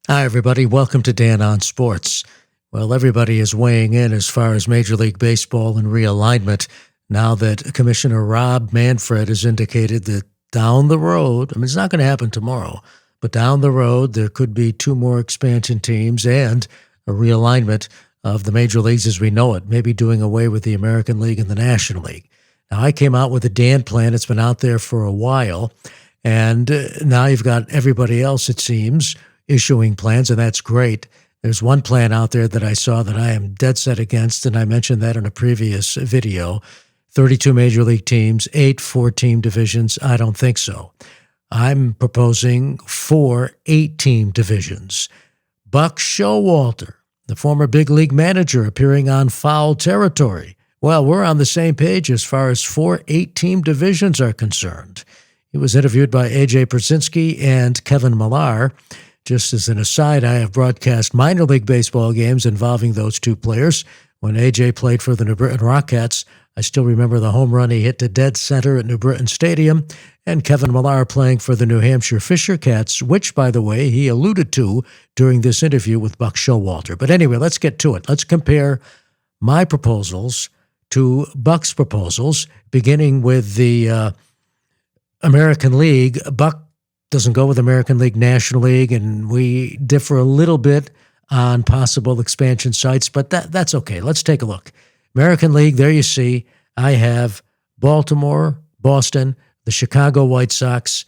Hi, everybody. Welcome to Dan on Sports. Well, everybody is weighing in as far as Major League Baseball and realignment now that Commissioner Rob Manfred has indicated that down the road, it's not going to happen tomorrow, but down the road, there could be two more expansion teams and a realignment of the major leagues as we know it, maybe doing away with the American League and the National League. Now, I came out with a Dan plan. It's been out there for a while, and now you've got everybody else, it seems, issuing plans, and that's great. There's one plan out there that I saw that I am dead set against, and I mentioned that in a previous video. 32 major league teams, 8 4-team divisions. I don't think so. I'm proposing 4 8-team divisions. Buck Showalter, the former big league manager, appearing on Foul Territory. Well, we're on the same page as far as 4 8-team divisions are concerned. He was interviewed by A.J. Przinsky and Kevin Millar. Just as an aside, I have broadcast minor league baseball games involving those two players. When A.J. played for the New Britain Rockets, I still remember the home run he hit to dead center at New Britain Stadium, and Kevin Millar playing for the New Hampshire Fisher Cats, which, by the way, he alluded to during this interview with Buck Showalter. But anyway, let's get to it. Let's compare my proposals to Buck's proposals, beginning with the American League. Buck doesn't go with American League, National League, and we differ a little bit on possible expansion sites, but that's okay. Let's take a look. American League, there you see, I have Baltimore, Boston, the Chicago White Sox,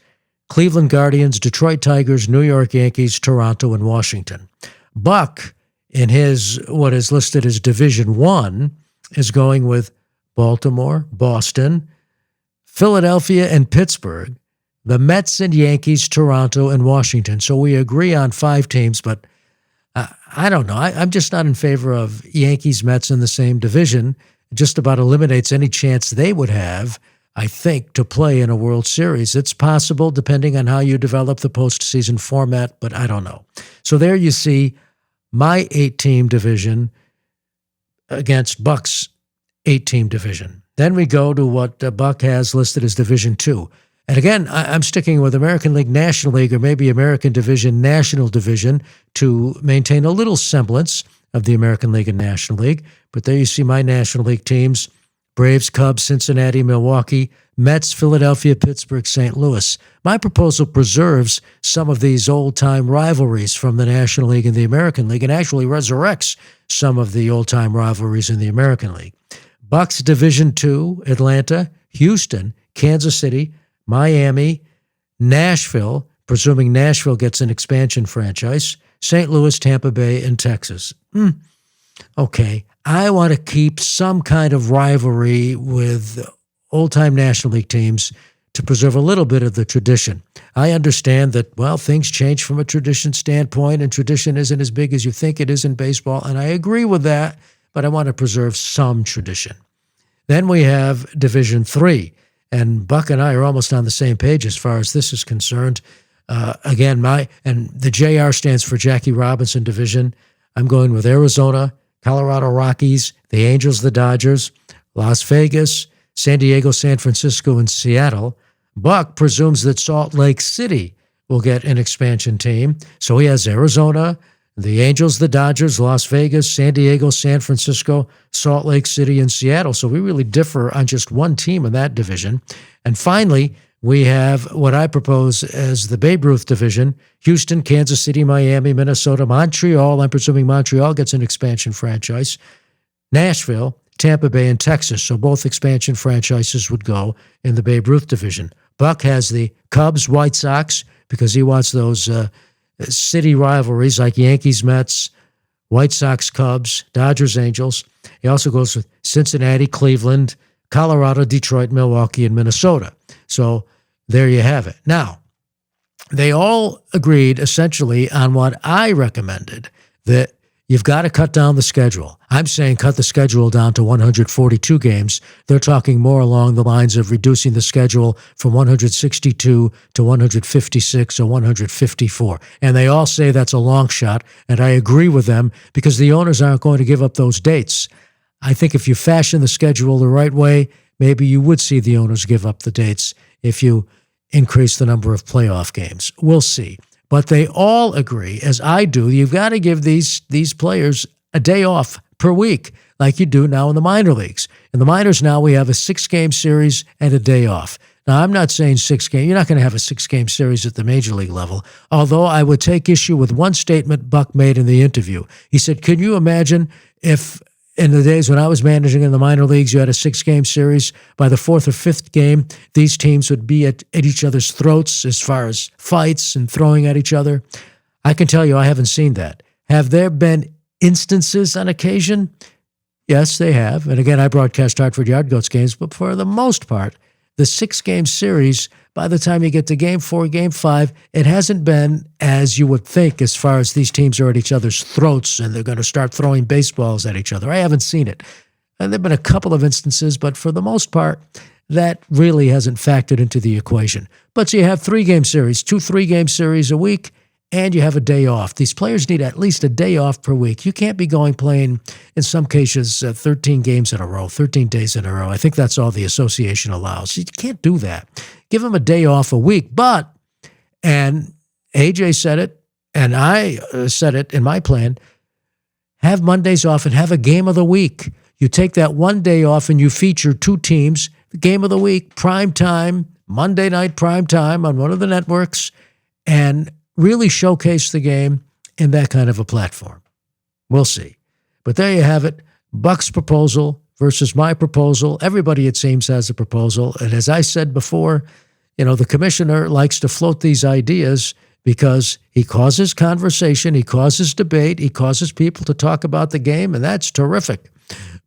Cleveland Guardians, Detroit Tigers, New York Yankees, Toronto, and Washington. Buck, in his what is listed as Division 1, is going with Baltimore, Boston, Philadelphia, and Pittsburgh, the Mets and Yankees, Toronto, and Washington. So we agree on 5 teams, but I don't know. I'm just not in favor of Yankees, Mets in the same division. It just about eliminates any chance they would have, I think, to play in a World Series. It's possible, depending on how you develop the postseason format, but I don't know. So there you see my 8-team division against Buck's 8-team division. Then we go to what Buck has listed as Division 2. And again, I'm sticking with American League, National League, or maybe American Division, National Division to maintain a little semblance of the American League and National League. But there you see my National League teams: Braves, Cubs, Cincinnati, Milwaukee, Mets, Philadelphia, Pittsburgh, St. Louis. My proposal preserves some of these old-time rivalries from the National League and the American League and actually resurrects some of the old-time rivalries in the American League. Bucks Division 2, Atlanta, Houston, Kansas City, Miami, Nashville, presuming Nashville gets an expansion franchise, St. Louis, Tampa Bay, and Texas. Okay, I want to keep some kind of rivalry with old-time National League teams to preserve a little bit of the tradition. I understand that, well, things change from a tradition standpoint, and tradition isn't as big as you think it is in baseball, and I agree with that, but I want to preserve some tradition. Then we have Division 3. And Buck and I are almost on the same page as far as this is concerned. Again, the JR stands for Jackie Robinson Division. I'm going with Arizona, Colorado Rockies, the Angels, the Dodgers, Las Vegas, San Diego, San Francisco, and Seattle. Buck presumes that Salt Lake City will get an expansion team. So he has Arizona, the Angels, the Dodgers, Las Vegas, San Diego, San Francisco, Salt Lake City, and Seattle. So we really differ on just one team in that division. And finally, we have what I propose as the Babe Ruth division: Houston, Kansas City, Miami, Minnesota, Montreal. I'm presuming Montreal gets an expansion franchise. Nashville, Tampa Bay, and Texas. So both expansion franchises would go in the Babe Ruth division. Buck has the Cubs, White Sox, because he wants those city rivalries like Yankees, Mets, White Sox, Cubs, Dodgers, Angels. He also goes with Cincinnati, Cleveland, Colorado, Detroit, Milwaukee, and Minnesota. So there you have it. Now, they all agreed essentially on what I recommended, that you've got to cut down the schedule. I'm saying cut the schedule down to 142 games. They're talking more along the lines of reducing the schedule from 162 to 156 or 154. And they all say that's a long shot, and I agree with them because the owners aren't going to give up those dates. I think if you fashion the schedule the right way, maybe you would see the owners give up the dates if you increase the number of playoff games. We'll see. But they all agree, as I do, you've got to give these players a day off per week, like you do now in the minor leagues. In the minors now, we have a 6-game series and a day off. Now, I'm not saying 6-game. You're not going to have a 6-game series at the major league level, although I would take issue with one statement Buck made in the interview. He said, can you imagine if in the days when I was managing in the minor leagues, you had a 6-game series, by the 4th or 5th game, these teams would be at each other's throats as far as fights and throwing at each other? I can tell you I haven't seen that. Have there been instances on occasion? Yes, they have. And again, I broadcast Hartford Yard Goats games, but for the most part, the 6-game series, by the time you get to Game 4, Game 5, it hasn't been as you would think as far as these teams are at each other's throats and they're going to start throwing baseballs at each other. I haven't seen it. And there have been a couple of instances, but for the most part, that really hasn't factored into the equation. But so you have 3-game series, 2 3-game series a week, and you have a day off. These players need at least a day off per week. You can't be playing, in some cases, 13 games in a row, 13 days in a row. I think that's all the association allows. You can't do that. Give them a day off a week. But, and AJ said it, and I said it in my plan, have Mondays off and have a game of the week. You take that one day off and you feature 2 teams, the game of the week, prime time, Monday night prime time on one of the networks, and really showcase the game in that kind of a platform. We'll see. But there you have it. Buck's proposal versus my proposal. Everybody, it seems, has a proposal. And as I said before, the commissioner likes to float these ideas because he causes conversation, he causes debate, he causes people to talk about the game, and that's terrific.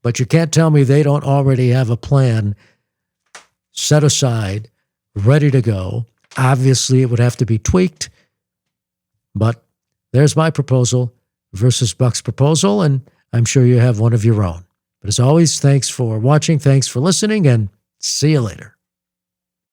But you can't tell me they don't already have a plan set aside, ready to go. Obviously, it would have to be tweaked. But there's my proposal versus Buck's proposal, and I'm sure you have one of your own. But as always, thanks for watching, thanks for listening, and see you later.